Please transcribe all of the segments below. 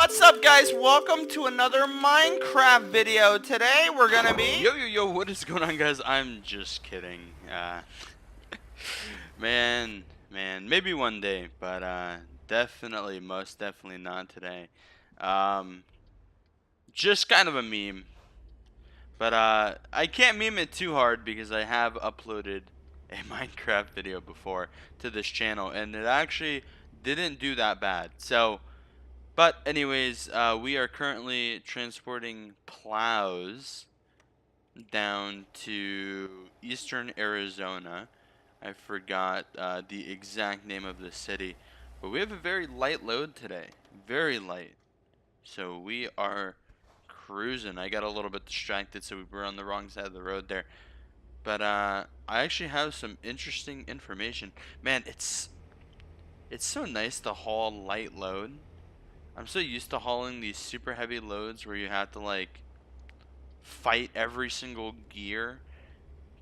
What's up, guys? Welcome to another Minecraft video. Today we're gonna be Yo, what is going on, guys? I'm just kidding. Maybe one day, but definitely, most definitely not today. Um, just kind of a meme, but I can't meme it too hard because I have uploaded a Minecraft video before to this channel, and it actually didn't do that bad. So, but anyways, we are currently transporting plows down to eastern Arizona. I forgot the exact name of the city, but we have a very light load today. Very light. So we are cruising. I got a little bit distracted, so we were on the wrong side of the road there. But I actually have some interesting information. Man, it's so nice to haul light load. I'm so used to hauling these super heavy loads where you have to like fight every single gear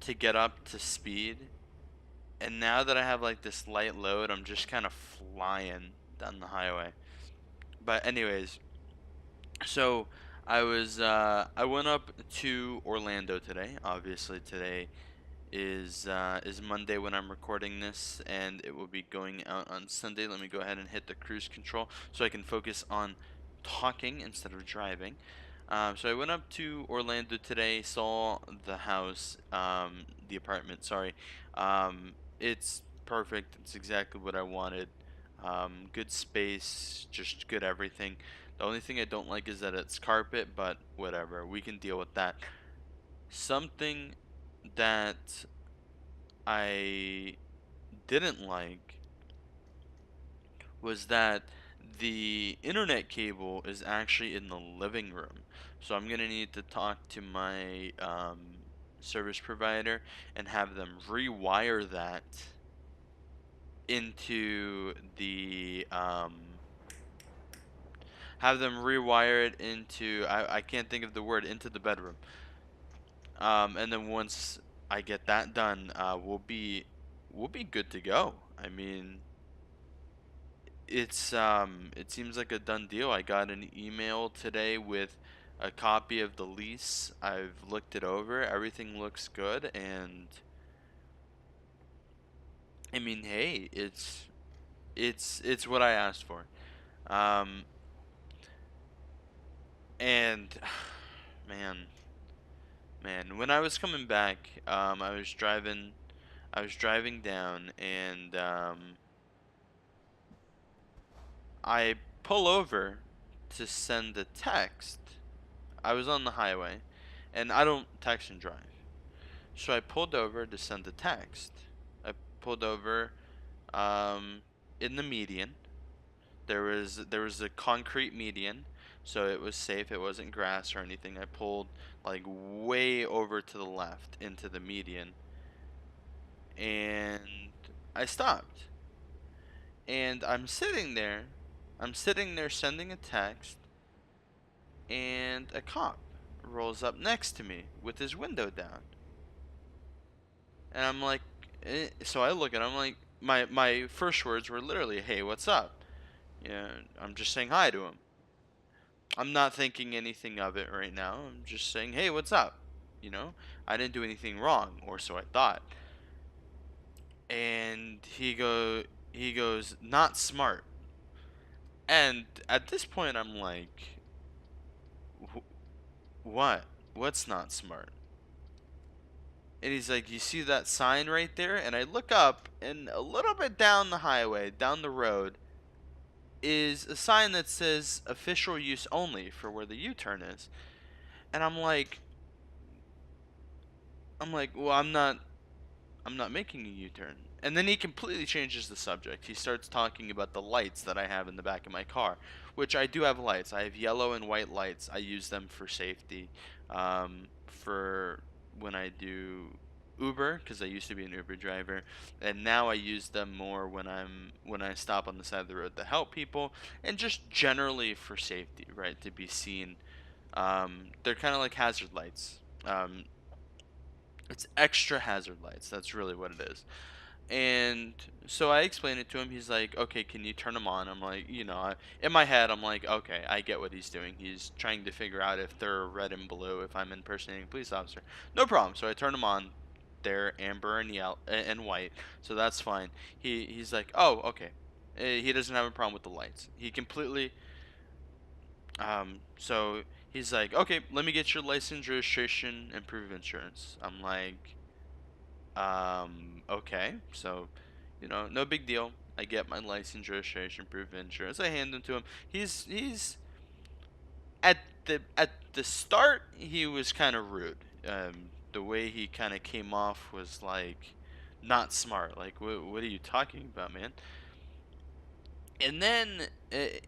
to get up to speed. And now that I have like this light load, I'm just kind of flying down the highway. But anyways, so I went up to Orlando today. Obviously today is Monday when I'm recording this, and it will be going out on Sunday. Let me go ahead and hit the cruise control so I can focus on talking instead of driving. So I went up to Orlando today, saw the house, the apartment, sorry. It's perfect. It's exactly what I wanted. Good space, just good everything. The only thing I don't like is that it's carpet, but whatever. We can deal with that. Something that I didn't like was that the internet cable is actually in the living room. So I'm gonna need to talk to my service provider and have them rewire that into the have them rewire it into I can't think of the word, into the bedroom. And then once I get that done, we'll be good to go. I mean, it seems like a done deal. I got an email today with a copy of the lease. I've looked it over. Everything looks good, and I mean, hey, it's what I asked for. Um, and man, when I was coming back, I was driving down, and I pull over to send a text. I was on the highway, and I don't text and drive. So I pulled over to send a text. I pulled over um, in the median. There was a concrete median, so it was safe. It wasn't grass or anything. I pulled like way over to the left into the median, and I stopped. And I'm sitting there. I'm sitting there sending a text, and a cop rolls up next to me with his window down. And I'm like, so I look at him like, my first words were literally, "Hey, what's up?" Yeah, I'm just saying hi to him. I'm not thinking anything of it right now. I'm just saying, "Hey, what's up?" You know, I didn't do anything wrong, or so I thought. And he goes, "Not smart." And at this point, I'm like, What? What's not smart?" And he's like, "You see that sign right there?" And I look up, and a little bit down the highway, down the road, is a sign that says official use only for where the U-turn is. And I'm like, "Well, I'm not making a U-turn." And then he completely changes the subject. He starts talking about the lights that I have in the back of my car, which I do have lights. I have yellow and white lights. I use them for safety, for when I do Uber, because I used to be an Uber driver, and now I use them more when I stop on the side of the road to help people, and just generally for safety, right? To be seen. They're kind of like hazard lights. It's extra hazard lights. That's really what it is. And so I explained it to him. He's like, okay, can you turn them on? I'm like, in my head, I'm like, okay, I get what he's doing. He's trying to figure out if they're red and blue, if I'm impersonating a police officer. No problem. So I turn them on. They're amber and yellow and white, so that's fine. He's like, oh, okay. He doesn't have a problem with the lights. He completely so he's like, okay, let me get your license, registration, and proof of insurance. I'm like, okay. So, no big deal. I get my license, registration, proof of insurance. I hand them to him. He's at the start he was kind of rude. The way he kind of came off was like not smart. Like, what are you talking about, man? And then a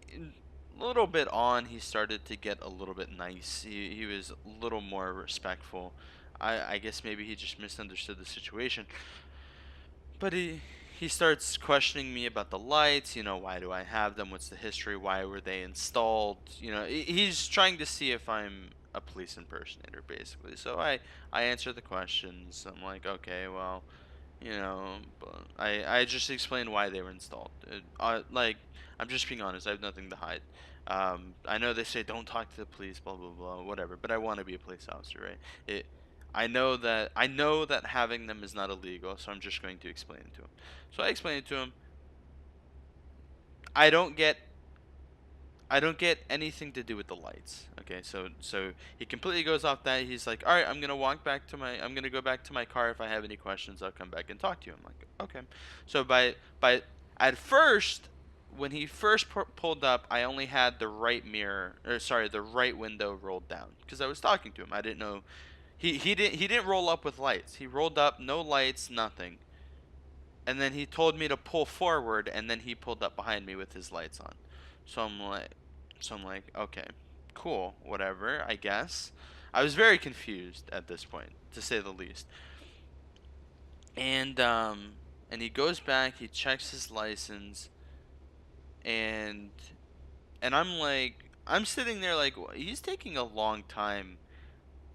little bit on, he started to get a little bit nice. He was a little more respectful. I guess maybe he just misunderstood the situation. But he starts questioning me about the lights. Why do I have them? What's the history? Why were they installed? He's trying to see if I'm a police impersonator, basically. So I answer the questions. I'm like, okay, well, but I just explained why they were installed. Like, I'm just being honest. I have nothing to hide. I know they say don't talk to the police, blah blah blah, whatever. But I want to be a police officer, right? It. I know that having them is not illegal, so I'm just going to explain it to him. So I explained it to him. I don't get I don't get anything to do with the lights. Okay, so he completely goes off that. He's like, "All right, I'm gonna go back to my car. If I have any questions, I'll come back and talk to you." I'm like, "Okay." So by at first, when he first pulled up, I only had the right mirror, or sorry, the right window rolled down because I was talking to him. I didn't know he didn't roll up with lights. He rolled up, no lights, nothing. And then he told me to pull forward, and then he pulled up behind me with his lights on. So I'm like, okay, cool, whatever, I guess. I was very confused at this point, to say the least. And he goes back, he checks his license, and I'm sitting there like, he's taking a long time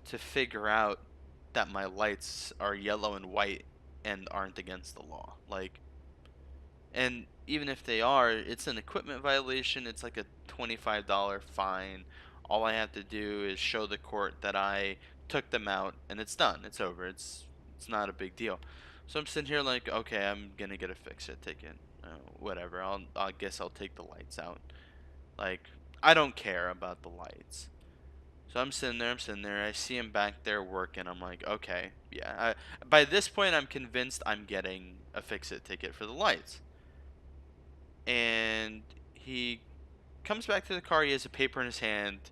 to figure out that my lights are yellow and white and aren't against the law. Like, and even if they are, it's an equipment violation. It's like a $25 fine. All I have to do is show the court that I took them out, and it's done. It's over. It's not a big deal. So I'm sitting here like, okay, I'm gonna get a fix-it ticket. Whatever. I guess I'll take the lights out. Like, I don't care about the lights. So I'm sitting there. I'm sitting there. I see him back there working. I'm like, okay, yeah. By this point, I'm convinced I'm getting a fix-it ticket for the lights. And he comes back to the car. He has a paper in his hand.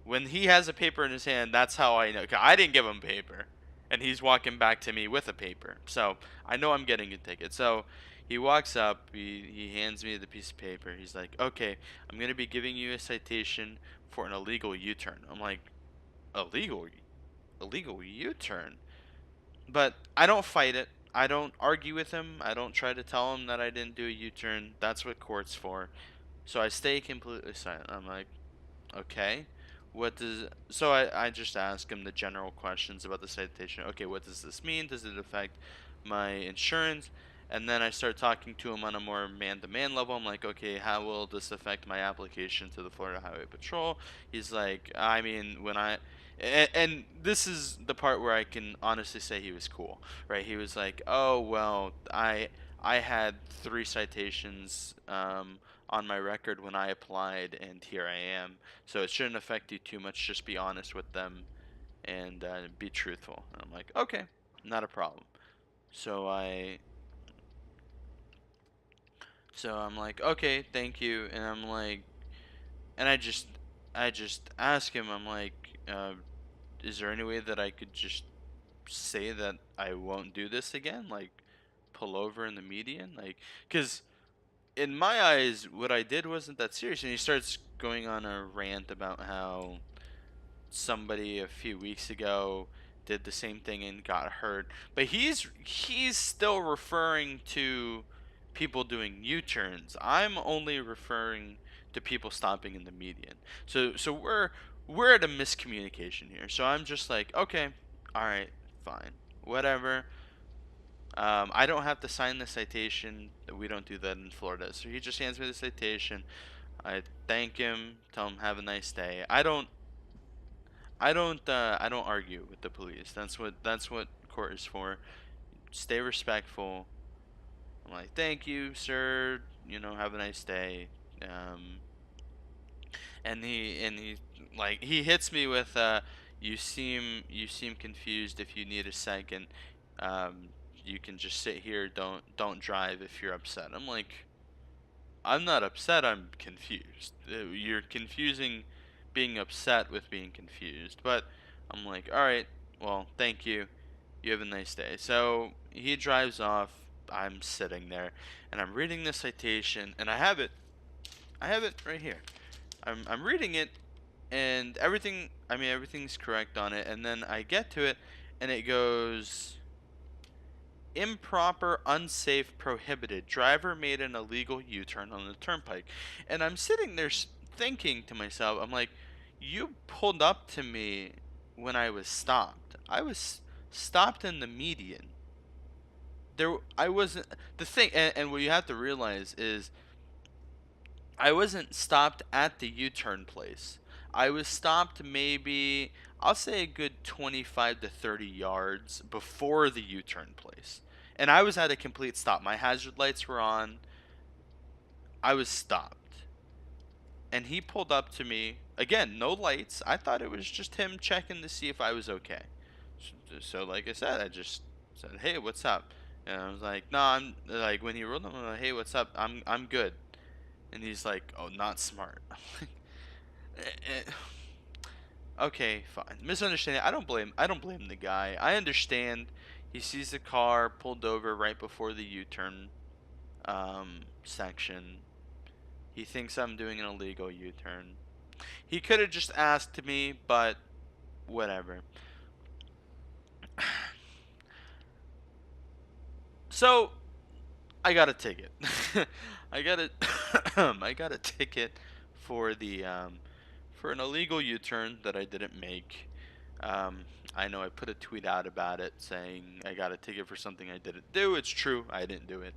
When he has a paper in his hand, that's how I know. 'Cause I didn't give him paper, and he's walking back to me with a paper. So I know I'm getting a ticket. So he walks up. He hands me the piece of paper. He's like, "Okay, I'm gonna be giving you a citation for an illegal U-turn." I'm like, "Illegal, illegal U-turn?" But I don't fight it. I don't argue with him. I don't try to tell him that I didn't do a U-turn. That's what court's for. So I stay completely silent. I'm like, okay, I just ask him the general questions about the citation. Okay, what does this mean? Does it affect my insurance? And then I start talking to him on a more man-to-man level. I'm like, okay, how will this affect my application to the Florida Highway Patrol? He's like, I mean, and this is the part where I can honestly say he was cool, right? He was like, oh well, I had 3 citations on my record when I applied, and here I am. So it shouldn't affect you too much. Just be honest with them and be truthful. And I'm like, okay, not a problem. So I, so I'm like, okay, thank you. And I'm like, and I just ask him. I'm like, is there any way that I could just say that I won't do this again? Like, pull over in the median, like, cause in my eyes, what I did wasn't that serious. And he starts going on a rant about how somebody a few weeks ago did the same thing and got hurt. But he's still referring to people doing U-turns. I'm only referring to people stopping in the median. So we're at a miscommunication here. So I'm just like, okay, all right, fine, whatever. I don't have to sign the citation. We don't do that in Florida. So he just hands me the citation. I thank him, tell him have a nice day. I don't argue with the police. That's what court is for. Stay respectful. I'm like, thank you, sir. Have a nice day. Um, and he like he hits me with you seem confused. If you need a second, you can just sit here. Don't drive if you're upset. I'm like, I'm not upset, I'm confused. You're confusing being upset with being confused. But I'm like, all right, well, thank you. You have a nice day. So he drives off. I'm sitting there and I'm reading the citation, and I have it. I have it right here. I'm reading it, and everything's correct on it, and then I get to it and it goes improper, unsafe, prohibited. Driver made an illegal U-turn on the turnpike. And I'm sitting there thinking to myself, I'm like, you pulled up to me when I was stopped. I was stopped in the median. I wasn't the thing, and what you have to realize is I wasn't stopped at the U-turn place. I was stopped maybe, I'll say a good 25 to 30 yards before the U-turn place. And I was at a complete stop. My hazard lights were on. I was stopped. And he pulled up to me. Again, no lights. I thought it was just him checking to see if I was okay. So like I said, I just said, "Hey, what's up?" And I was like, "No, I'm like," when he rolled up, I'm like, "Hey, what's up? I'm good." And he's like, "Oh, not smart." I'm like, okay, fine. Misunderstanding. I don't blame the guy. I understand. He sees the car pulled over right before the U-turn section. He thinks I'm doing an illegal U-turn. He could have just asked me, but whatever. So I got a ticket. I got a I got a ticket for the for an illegal U-turn that I didn't make. Um, I know I put a tweet out about it saying I got a ticket for something I didn't do. It's true, I didn't do it.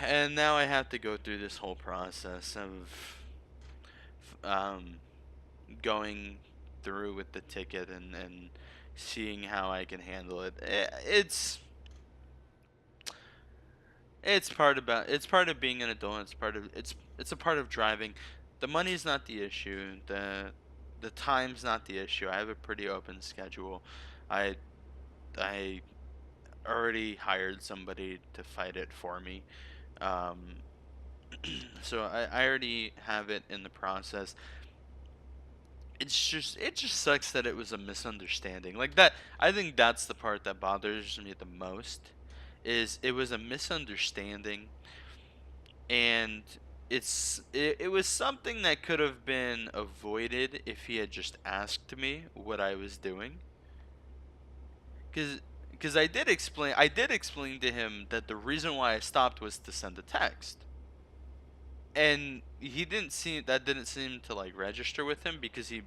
And now I have to go through this whole process of um, going through with the ticket and seeing how I can handle it. It's part of being an adult. It's a part of driving. The money's not the issue. The time's not the issue. I have a pretty open schedule. I I already hired somebody to fight it for me. Um, so I already have it in the process. It just sucks that it was a misunderstanding. Like that, I think that's the part that bothers me the most, is it was a misunderstanding, and it was something that could have been avoided if he had just asked me what I was doing. Cuz I did explain to him that the reason why I stopped was to send a text. And didn't seem to like register with him, because he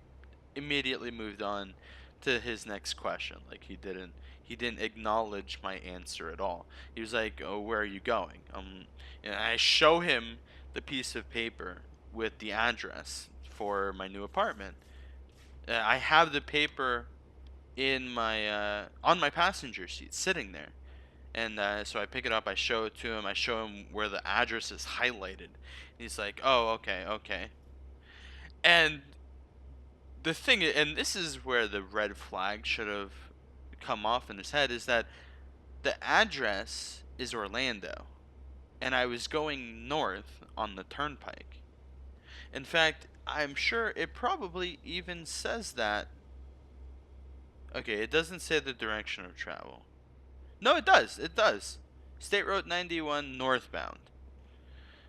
immediately moved on to his next question. Like he didn't acknowledge my answer at all. He was like, "Oh, where are you going?" And I show him the piece of paper with the address for my new apartment. I have the paper in my on my passenger seat, sitting there. And so I pick it up, I show it to him, I show him where the address is highlighted. He's like, "Oh, okay, okay." And and this is where the red flag should have come off in his head, is that the address is Orlando, and I was going north on the turnpike. In fact, I'm sure it probably even says that. Okay, it doesn't say the direction of travel. No, it does. It does. State Road 91 northbound.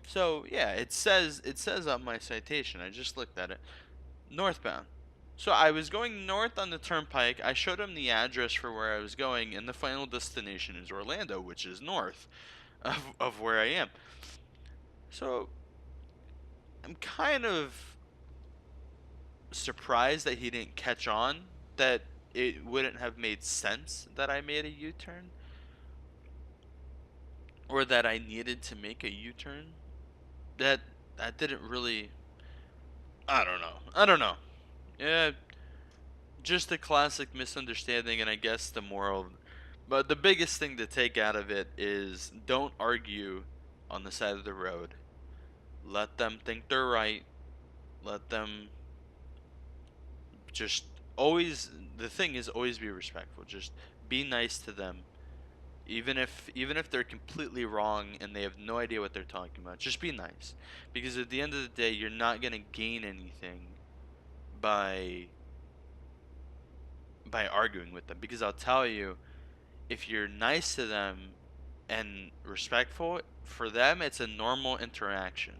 So yeah, it says on my citation. I just looked at it. Northbound. So I was going north on the turnpike. I showed him the address for where I was going, and the final destination is Orlando, which is north of where I am. So I'm kind of surprised that he didn't catch on that it wouldn't have made sense that I made a U-turn. or that I needed to make a U-turn. That that didn't really. I don't know. I don't know. Yeah, just a classic misunderstanding, and I guess the moral. But the biggest thing to take out of it is don't argue on the side of the road. Let them think they're right. Let them just always. The thing is always be respectful. Just be nice to them, even if they're completely wrong and they have no idea what they're talking about. Just be nice, because at the end of the day, you're not gonna gain anything by arguing with them. Because I'll tell you, if you're nice to them and respectful, for them it's a normal interaction,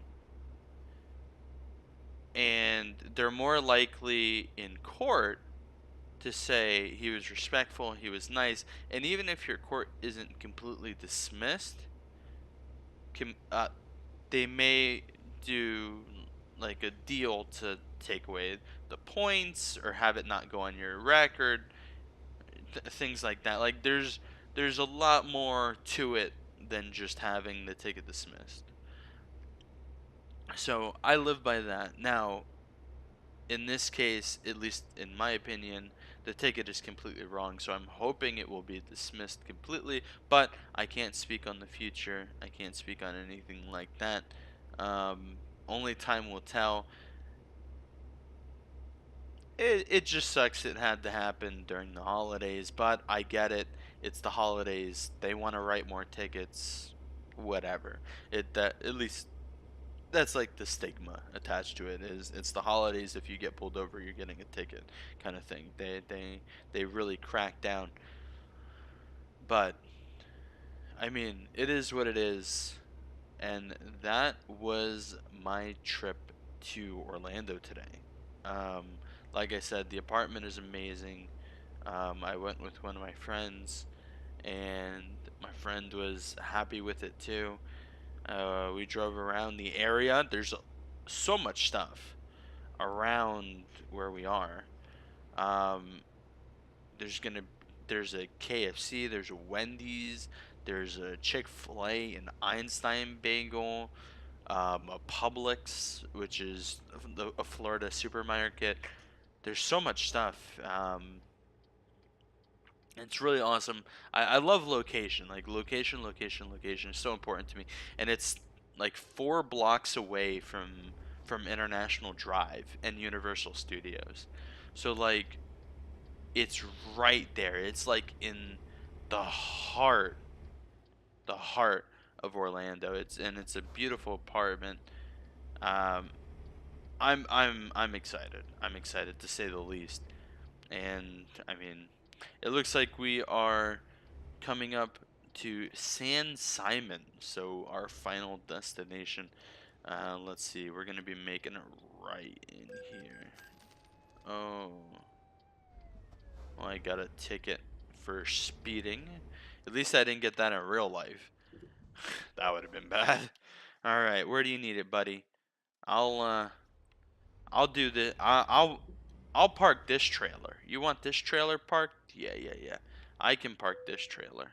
and they're more likely in court to say he was respectful, he was nice. And even if your court isn't completely dismissed, com- uh, they may do like a deal to take away the points or have it not go on your record, things like that. Like there's a lot more to it than just having the ticket dismissed. So I live by that. Now, in this case, at least in my opinion, the ticket is completely wrong. So I'm hoping it will be dismissed completely, but I can't speak on the future. I can't speak on anything like that. Only time will tell. It just sucks it had to happen during the holidays, but I get it. It's the holidays. They want to write more tickets. Whatever. It that at least that's like the stigma attached to it, is it's the holidays. If you get pulled over, you're getting a ticket, kind of thing. They really crack down. But I mean, it is what it is. And that was my trip to Orlando today. Um, like I said, the apartment is amazing. I went with one of my friends, and my friend was happy with it too. We drove around the area. There's so much stuff around where we are. Um, there's gonna there's a KFC, there's a Wendy's, there's a Chick-fil-A, an Einstein Bagel, a Publix, which is a Florida supermarket. There's so much stuff. It's really awesome. I love location. Like location is so important to me. And it's like 4 blocks away from International Drive and Universal Studios. So like it's right there. It's like in the heart, the heart of Orlando. It's a beautiful apartment. Um, I'm excited. I'm excited to say the least. And I mean, it looks like we are coming up to San Simon, so our final destination. Let's see, we're gonna be making it right in here. Oh, well, I got a ticket for speeding. At least I didn't get that in real life. That would have been bad. All right, where do you need it, buddy? I'll uh, I'll do the. I'll park this trailer. You want this trailer parked? Yeah, yeah, yeah. I can park this trailer.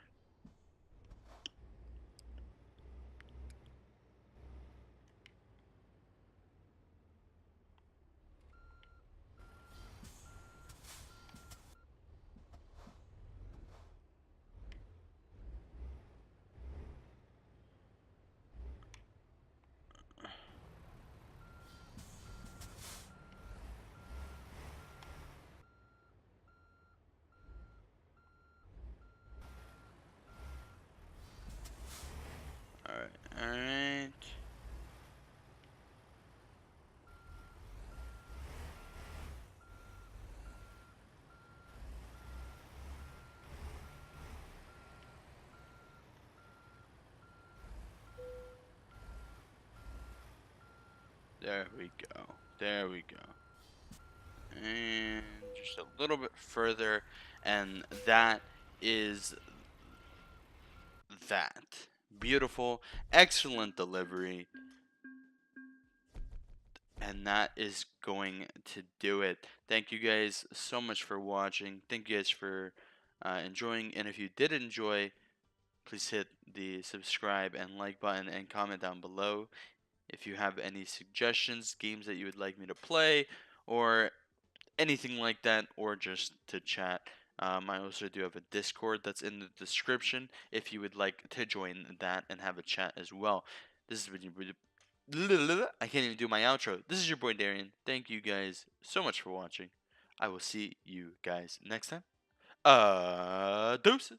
All right, all right. There we go. There we go. And just a little bit further, and that is that. Beautiful, excellent delivery, and that is going to do it. Thank you guys so much for watching. Thank you guys for enjoying, and if you did enjoy, please hit the subscribe and like button and comment down below if you have any suggestions, games that you would like me to play, or anything like that, or just to chat. I also do have a Discord that's in the description if you would like to join that and have a chat as well. This has been your boy. I can't even do my outro. This is your boy Darian. Thank you guys so much for watching. I will see you guys next time. Deuces.